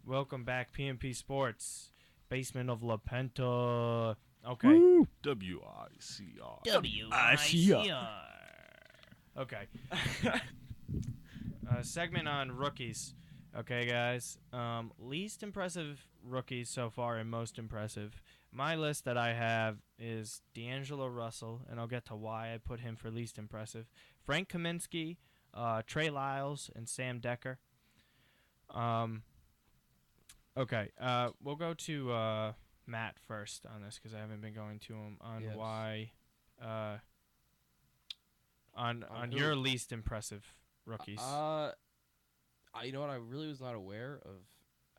Welcome back, PMP Sports, basement of La Penta. Okay. Woo! WICR. WICR. Okay. Segment on rookies. Okay, guys. Least impressive rookies so far and most impressive. My list that I have is D'Angelo Russell, and I'll get to why I put him for least impressive. Frank Kaminsky, Trey Lyles, and Sam Decker. Okay, we'll go to Matt first on this because I haven't been going to him on Yes. why. On who? your least impressive rookies. You know what? I really was not aware of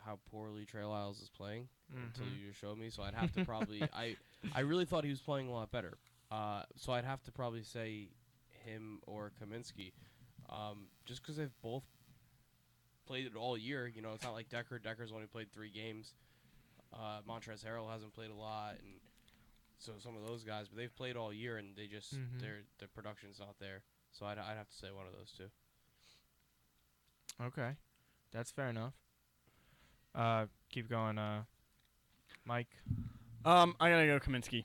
how poorly Trey Lyles is playing until you showed me. So I'd have to probably. I really thought he was playing a lot better. So I'd have to probably say him or Kaminsky, just because they've both played it all year. You know, it's not like Decker. Decker's only played 3 games. Montrezl Harrell hasn't played a lot, and so some of those guys, but they've played all year, and they just their production's not there. So I'd have to say one of those two. Okay, that's fair enough. Keep going, Mike I gotta go Kaminsky.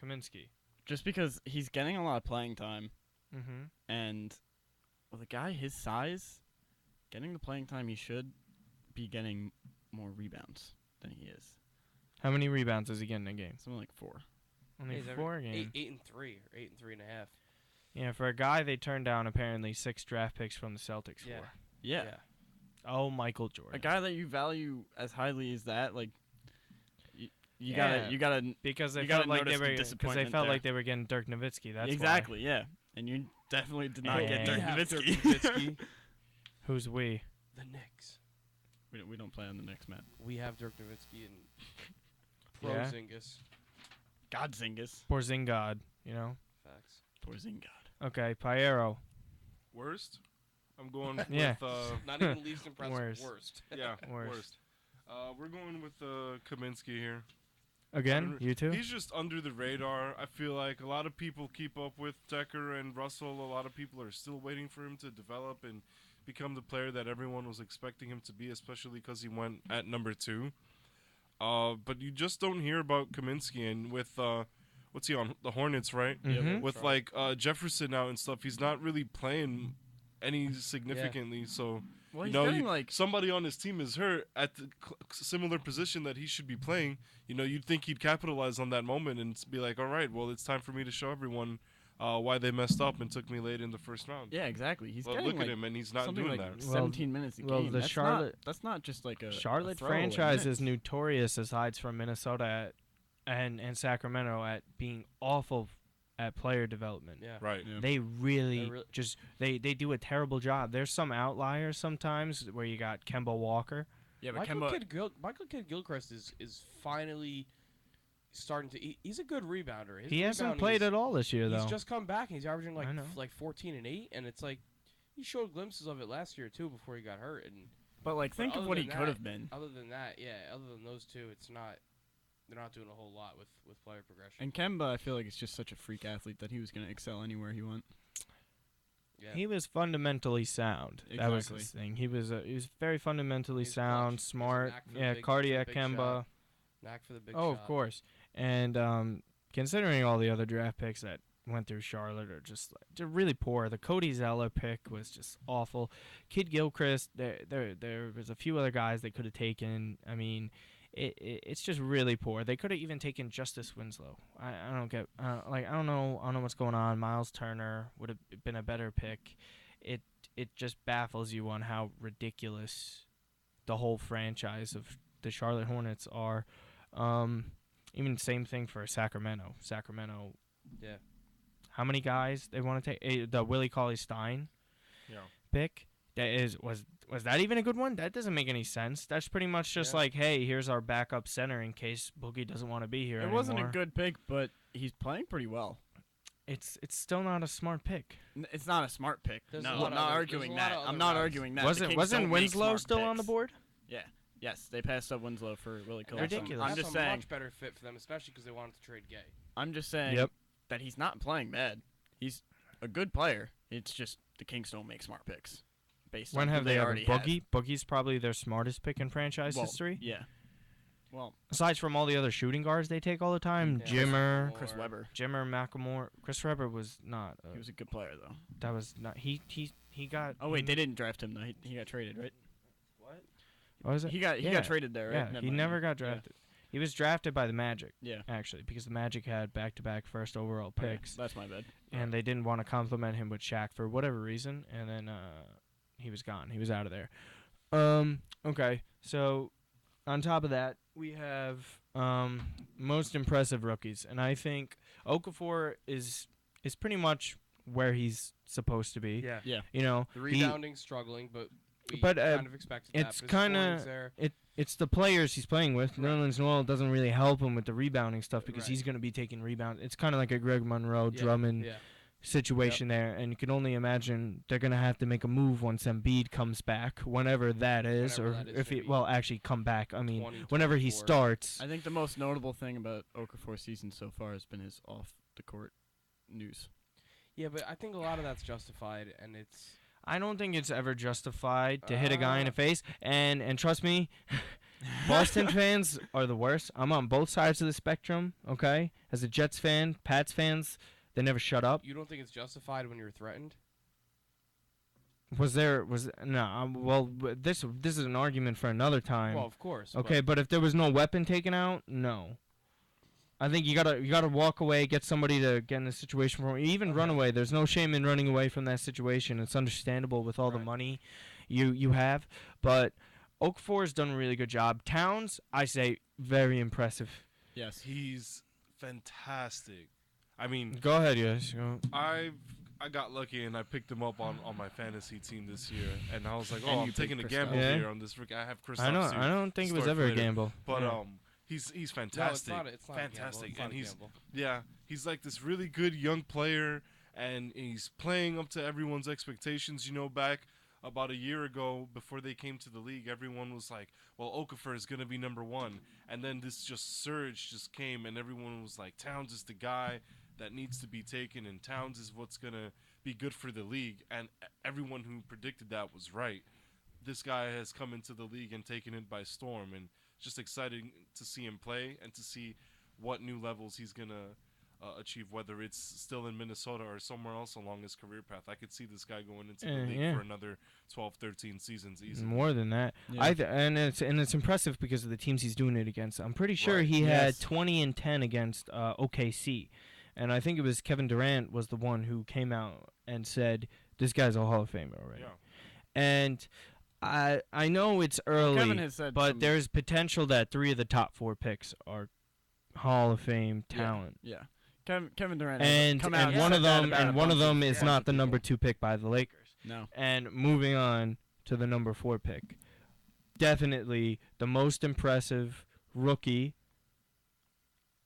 Kaminsky. Just because he's getting a lot of playing time, Mm-hmm. and with a guy his size, getting the playing time, he should be getting more rebounds than he is. How many rebounds is he getting a game? Something like 4. Only He's 4 games. 8 and 3 or 8 and 3.5. Yeah, for a guy they turned down apparently 6 draft picks from the Celtics Yeah. for. Yeah. Oh, Michael Jordan. A guy that you value as highly as that, like, you Yeah. gotta because they you felt gotta like they notice the were disappointment felt there. like they were getting Dirk Nowitzki. That's exactly, yeah. And you definitely did not get Dirk Yeah. Dirk Nowitzki. Nowitzki. why. Who's we? The Knicks. we don't play on the Knicks, Matt. We have Dirk Nowitzki and Pro Yeah. Zingas. Godzingas. Porzingod, you know. Facts. Porzingod. Okay, Pyero. Worst? I'm going Yeah. with Not even least impressive. Worst. Worst. yeah, Worst. worst. We're going with Kaminsky here. Again, you two? He's just under the radar. I feel like a lot of people keep up with Decker and Russell. A lot of people are still waiting for him to develop and become the player that everyone was expecting him to be, especially because he went at number 2. But you just don't hear about Kaminsky, and with what's he on, the Hornets, right? Mhm. With like Jefferson out and stuff, he's not really playing any significantly. So Well, you he's know, getting like somebody on his team is hurt at the similar position that he should be playing. You know, you'd think he'd capitalize on that moment and be like, all right, well, it's time for me to show everyone why they messed up and took me late in the first round. yeah, exactly. He's Well, getting look like at him, and he's not something doing like that. 17 minutes a well, game. the That's not just like a Charlotte throwaway franchise minutes. is notorious, aside from Minnesota and Sacramento, at being awful at player development. Yeah. Right. Yeah. They really really- just they do a terrible job. There's some outliers sometimes where you got Kemba Walker. Yeah, but Michael Kidd Gilchrist is finally starting to. He's a good rebounder. His He hasn't rebounding played is- at all this year He's though. just come back and he's averaging I know. like 14 and 8, and it's like he showed glimpses of it last year too before he got hurt. And but like think other of what he than could that- have been. other than that, yeah, other than those two, they're not doing a whole lot with player progression. And Kemba, I feel like, is just such a freak athlete that he was going to excel anywhere he went. Yeah. He was fundamentally sound. That was his Exactly. thing. He was very fundamentally He's sound, clutch. He has a smart. knack for the Yeah, big- cardiac big Kemba. shot. Knack for the big Oh, shot. of course. And considering all the other draft picks that went through Charlotte are just they're really poor. The Cody Zeller pick was just awful. Kid Gilchrist, there was a few other guys they could have taken. I mean, it's just really poor. They could have even taken Justice Winslow. I don't get I don't know what's going on. Miles Turner would have been a better pick. It just baffles you on how ridiculous the whole franchise of the Charlotte Hornets are. Even same thing for Sacramento. Sacramento. Yeah. How many guys they want to take? The Willie Cauley-Stein Yeah. pick. Was that even a good one? That doesn't make any sense. That's pretty much just Yeah. like, hey, here's our backup center in case Boogie doesn't want to be here It anymore. wasn't a good pick, but he's playing pretty well. It's still not a smart pick. It's not a smart pick. There's No, a lot I'm of not other- arguing there's a lot that. of I'm other not guys. arguing that. The Kings Wasn't don't make Winslow smart still on the picks. board? Yeah. Yes, they passed up Winslow for Willie Cauley. Ridiculous. I'm That's just a saying. much better fit for them, especially because they wanted to trade Gay. I'm just saying Yep. that he's not playing bad. He's a good player. It's just the Kings don't make smart picks. based When on have who they ever? already had. Boogie's probably their smartest pick in franchise Well, history. Yeah. Well, Aside from all the other shooting guards they take all the time, Yeah, Chris Webber. Jimmer, McLemore, Chris Webber was not. He was a good player though. That was not. He got. Oh wait, they didn't draft him though. He got traded, right? What? What was it? He got Yeah. traded there, right? Yeah, Never he mind. never got drafted. He was drafted by the Magic, Yeah. actually, because the Magic had back-to-back first overall Okay, picks, that's my bad. and they didn't want to compliment him with Shaq for whatever reason, and then he was gone. He was out of there. Okay, so on top of that, we have most impressive rookies, and I think Okafor is pretty much where he's supposed to be. Yeah. Yeah. You know, The he- rebounding struggling, but we But, kind of expected that. it's but his kinda- scoring's there. it's the players he's playing with. Right. Nerlens Noel doesn't really help him with the rebounding stuff because Right. he's going to be taking rebounds. It's kind of like a Greg Monroe, Yeah, Drummond Yeah. situation there, and you can only imagine they're going to have to make a move once Embiid comes back, whenever that is, Whenever or that is, if he, maybe well, actually come back. I mean, 20, whenever he 24. starts. I think the most notable thing about Okafor's season so far has been his off the court news. Yeah, but I think a lot of that's justified, and it's I don't think it's ever justified to hit a guy in the Uh. face, and trust me, Boston fans are the worst. I'm on both sides of the spectrum, okay? As a Jets fan, Pats fans, they never shut up. you don't think it's justified when you're threatened. Was no? This is an argument for another time. Well, of course. Okay, but if there was no weapon taken out, no. I think you gotta walk away, get somebody to get in a situation for even run Okay. away. There's no shame in running away from that situation. It's understandable with all the Right. money you have, but Okafor's done a really good job. Towns, I say, very impressive. Yes. He's fantastic. I mean, Go ahead, yes. Go. I got lucky and I picked him up on my fantasy team this year, and I was like, And oh, you I'm picked taking a Kristaps. gamble Yeah. here on this rookie. I have Chris. I don't think it was ever a gamble. But Yeah. he's No, fantastic. it's not Fantastic, A gamble. and It's not a gamble. Yeah, he's like this really good young player, and he's playing up to everyone's expectations. You know, back about a year ago, before they came to the league, everyone was like, well, Okafor is going to be number one. And then this surge just came, and everyone was like, Towns is the guy that needs to be taken, and Towns is what's going to be good for the league. And everyone who predicted that was right. This guy has come into the league and taken it by storm, and it's just exciting to see him play and to see what new levels he's going to achieve, whether it's still in Minnesota or somewhere else along his career path. I could see this guy going into the league yeah. for another 12, 13 seasons easily. More than that, Yeah. and it's impressive because of the teams he's doing it against. I'm pretty sure Right. he Yes. had 20 and 10 against OKC, and I think it was Kevin Durant was the one who came out and said this guy's a Hall of Famer already. Yeah. And I know it's early, Kevin has said but some- there's potential that 3 of the top 4 picks are Hall of Fame Yeah. talent. Yeah. Kevin Durant has And come out and one said of that them about a and one of bunch them is bunch not of the number people. 2 pick by the Lakers. No. And moving on to the number 4 pick, definitely the most impressive rookie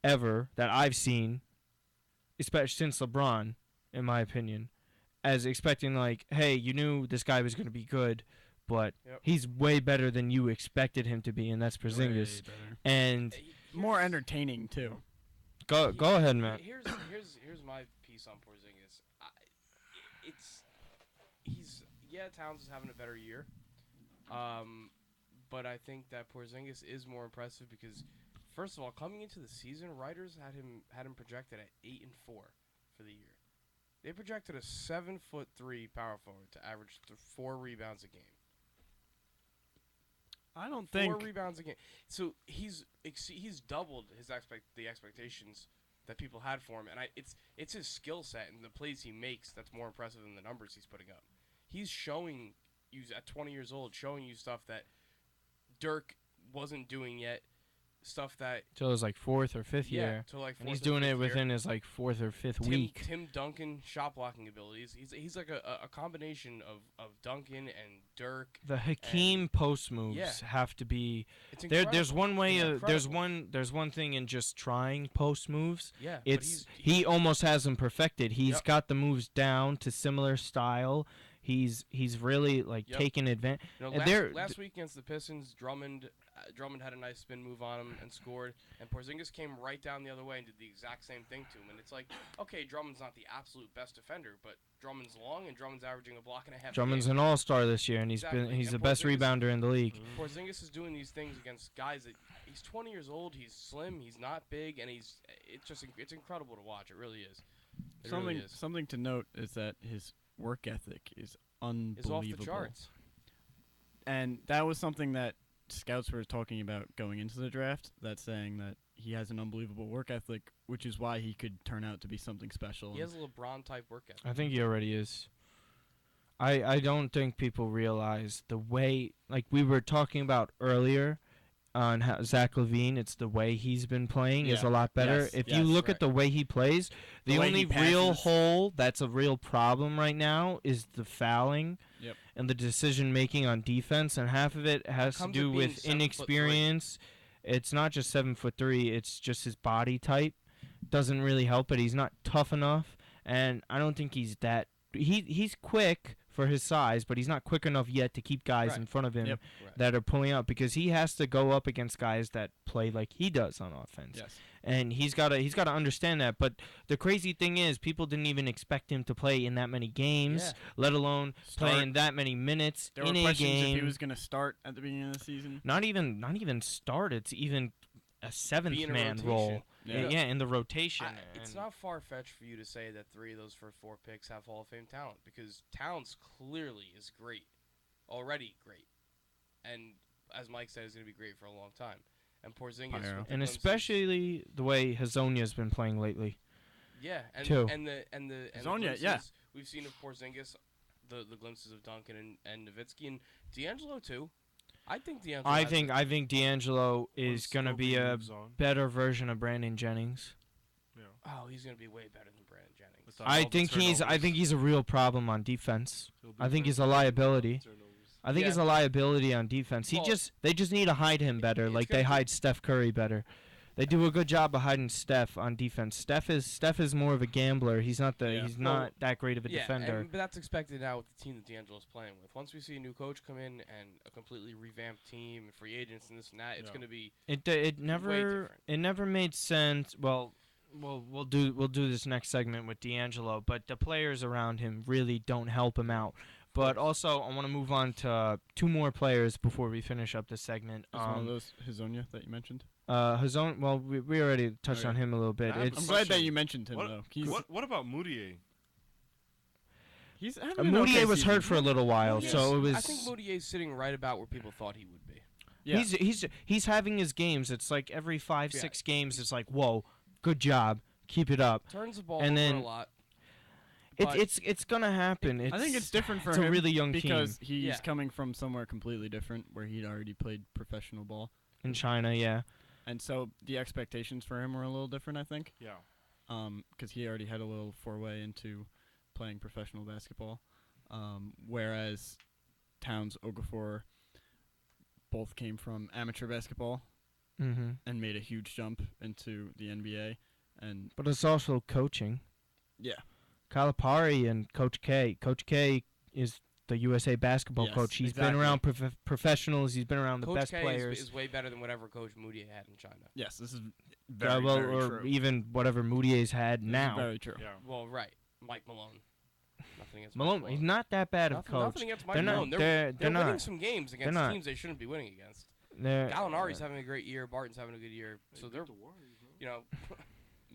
ever that I've seen, especially since LeBron, in my opinion, as expecting like, hey, you knew this guy was going to be good, but Yep. he's way better than you expected him to be, and that's Porzingis. Way better. And More entertaining too. go ahead, Matt. Here's my piece on Porzingis. Towns is having a better year, but I think that Porzingis is more impressive because, first of all, coming into the season, writers had him projected at 8-4 for the year. They projected a 7'3" power forward to average 4 rebounds a game. I don't 4 think rebounds a game. So he's doubled the expectations that people had for him, and it's his skill set and the plays he makes that's more impressive than the numbers he's putting up. He's showing you at 20 years old, showing you stuff that Dirk wasn't doing yet, stuff that Till his like 4th or 5th year. to like And he's fourth or doing it fifth year. within his like 4th or 5th week. Tim Duncan shot blocking abilities. He's like a combination of Duncan and Dirk. The Hakeem post moves Yeah. have to be It's there. There's incredible. one way. It's There's incredible. one thing in just trying post moves. Yeah, but He almost has them perfected. He's Yep. got the moves down to similar style. He's really like Yep. taking advantage. You know, And last week against the Pistons, Drummond had a nice spin move on him and scored, and Porzingis came right down the other way and did the exact same thing to him. And it's like, okay, Drummond's not the absolute best defender, but Drummond's long and Drummond's averaging a block and a half. a Drummond's game. an all-star this year, and he's Exactly. the And best Porzingis- rebounder in the league. Porzingis is doing these things against guys that he's 20 years old, he's slim, he's not big, and it's incredible to watch. It really is. It really is. Something to note is that his work ethic is unbelievable. It's off the charts. And that was something that scouts were talking about going into the draft. That's saying that he has an unbelievable work ethic, which is why he could turn out to be something special. He has a LeBron type work ethic. I think he already is. I don't think people realize the way, like we were talking about earlier on how Zach LaVine, it's the way he's been playing is Yeah. a lot better. Yes, If yes, you look right. at the way he plays, the way only he real passes. hole that's a real problem right now is the fouling Yep. and the decision making on defense, and half of it has to comes do with being with 7'3". inexperience. It's not just 7'3", it's just his body type. Doesn't really help it. He's not tough enough, and I don't think he's that. He's quick for his size, but he's not quick enough yet to keep guys Right. in front of him Yep. Right. that are pulling up, because he has to go up against guys that play like he does on offense. Yes. And he's got to understand that. But the crazy thing is, people didn't even expect him to play in that many games, Yeah. let alone Start. playing that many minutes There were in a questions if game. he was going to start at the beginning of the season. Not even start. It's even a seventh Be in a man rotation. role. Yeah. Yeah, in the rotation. It's And not far-fetched for you to say that 3 of those first 4 picks have Hall of Fame talent, because Towns clearly is great, already great, and as Mike said, is going to be great for a long time. And Porzingis, Pyro. with the and glimpses- especially the way Hazonia's been playing lately. yeah, and too. the Hazonia, glimpses yeah. we've seen of Porzingis, the glimpses of Duncan and Nowitzki and D'Angelo too. I think D'Angelo. I has think the- I think D'Angelo Once is gonna Kobe be a moves on. better version of Brandon Jennings. Yeah. Oh, he's going to be way better than Brandon Jennings. Without I all the think turnovers. he's a real problem on defense. He'll be I think he's a perfect. liability. Turnovers. I think Yeah. he's a liability on defense. Well, They just need to hide him better, it's like gonna they be- hide Steph Curry better. They do a good job of hiding Steph on defense. Steph is more of a gambler. He's not Yeah. he's Well, not that great of a defender. but that's expected now with the team that D'Angelo's playing with. Once we see a new coach come in and a completely revamped team and free agents and this and that, it's Yeah. going to be It never made sense. Well, we'll do this next segment with D'Angelo, but the players around him really don't help him out. But also, I want to move on to 2 more players before we finish up this segment. It's one of those Hazonia that you mentioned. Hazon. Well, we already touched Okay. on him a little bit. I have a It's I'm glad that question. you mentioned him, What- though. What about Moutier? He's having an Moutier okay was season. hurt for a little while, Yes. so it was. I think Moutier's sitting right about where people thought he would be. Yeah. He's having his games. It's like every 5-6 Yeah. games. It's like, whoa, good job, keep it up. Turns the ball And over then- a lot. It's But- it's gonna happen. I think it's different for it's a him really young because team he's Yeah. coming from somewhere completely different where he'd already played professional ball. in China. Yeah. And so the expectations for him were a little different, I think, Yeah. because he already had a little foray into playing professional basketball, whereas Towns, Okafor both came from amateur basketball Mm-hmm. and made a huge jump into the NBA. And But it's also coaching. yeah, Calipari and Coach K. Coach K is the USA basketball Yes, coach. He's exactly. been around professionals. He's been around the Coach best K players. is way better than whatever Coach Moutier had in China. yes, this is very, well, very or true. even whatever Moutier's had This is now. very true. Yeah. Well, right. Mike Malone. Nothing against Malone, Mike he's Malone. not that bad of a coach. Nothing against Mike They're not- Malone. they're winning not. some games against not. teams they shouldn't be winning against. They're- Gallinari's having a great year. Barton's having a good year. So they're, you know,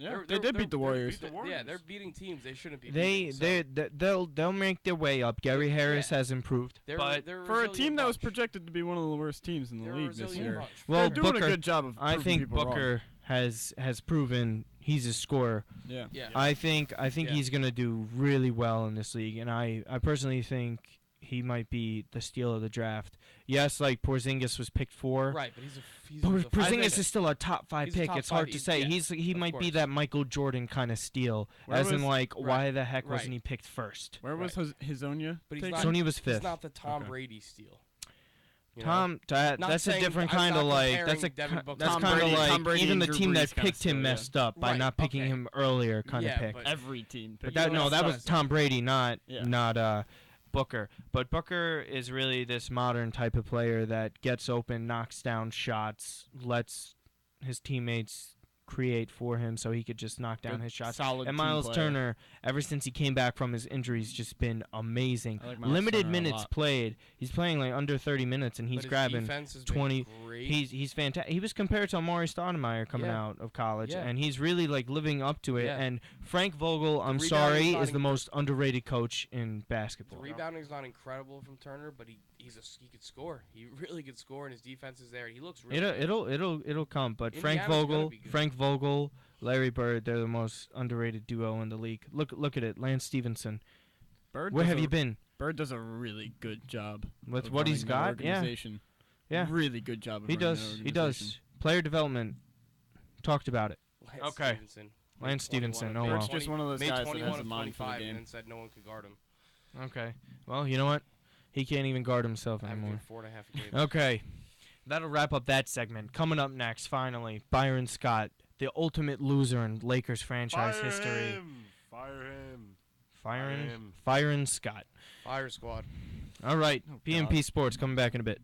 Yeah, They're- they did they're- beat the they're Warriors. beat the yeah, Warriors. they're beating teams they shouldn't be They beating. So they'll make their way up. Gary Harris has improved, they're, but they're For a resilient team that was bunch. projected to be one of the worst teams in the They're a league this resilient year, bunch. well, they're doing Booker. a good job of I proving think people wrong. Booker has proven he's a scorer. Yeah. Yeah. I think Yeah. he's gonna do really well in this league, and I personally think he might be the steal of the draft. Yes, like Porzingis was picked 4. Right, but he's But a Porzingis is still a top 5 He's a pick. top It's hard five, to say. yeah, He of might be course. that Michael Jordan kind of steal, Where as in was- like Right, why the heck right. wasn't he picked first? Where was Hazonia? But he's taken? not- Sony was He's 5th. not the Tom Okay. Brady steal. You know? Tom, Not that's a saying- different I'm kind not of like that's a comparing Devin Booker that's Tom kind of Brady- like Tom Brady even and the Drew team that Brees kinda picked him steal, yeah. messed up by Right, not picking okay. him earlier kind of Yeah, pick. but- Every team. But picked that him. no, know that what was I'm Tom Brady, Yeah. not Booker. But Booker is really this modern type of player that gets open, knocks down shots, lets his teammates create for him so he could just knock down Good, his shots. solid And team Miles player. Turner, ever since he came back from his injuries, just been amazing. I like Miles Limited Turner a minutes lot. played. He's playing like under 30 minutes, and he's But his grabbing defense has 20 Been great. He's fantastic. He was compared to Amari Stoudemire coming Yeah. out of college, Yeah. and he's really like living up to it. Yeah. And Frank Vogel, I'm rebounding's sorry, not is the in- most underrated coach in The basketball. rebounding's not incredible from Turner, but he could score. He really could score, and his defense is there. He looks really good. It'll come. But Indiana's gonna be good. Frank Vogel, Larry Bird, they're the most underrated duo in the league. Look at it, Lance Stevenson. Bird Where does have a- you been Bird does a really good job with of what he's running that got? Yeah, organization. yeah. Really good job. Of He running that does. He organization. does. Player development. Talked about it. Lance Okay. Stevenson. Lance Stevenson, oh Made well. Bird's just one of those made guys that 21 has a of mind for the 25 game. and then said no one could guard him. Okay. Well, you know what? He can't even guard himself anymore. Averaging 4.5 a game. Okay. That'll wrap up that segment. Coming up next, finally, Byron Scott, the ultimate loser in Lakers franchise Fire history. him! Fire him! Firing him. Firing Scott. Fire squad. All right. Oh, PMP Sports coming back in a bit.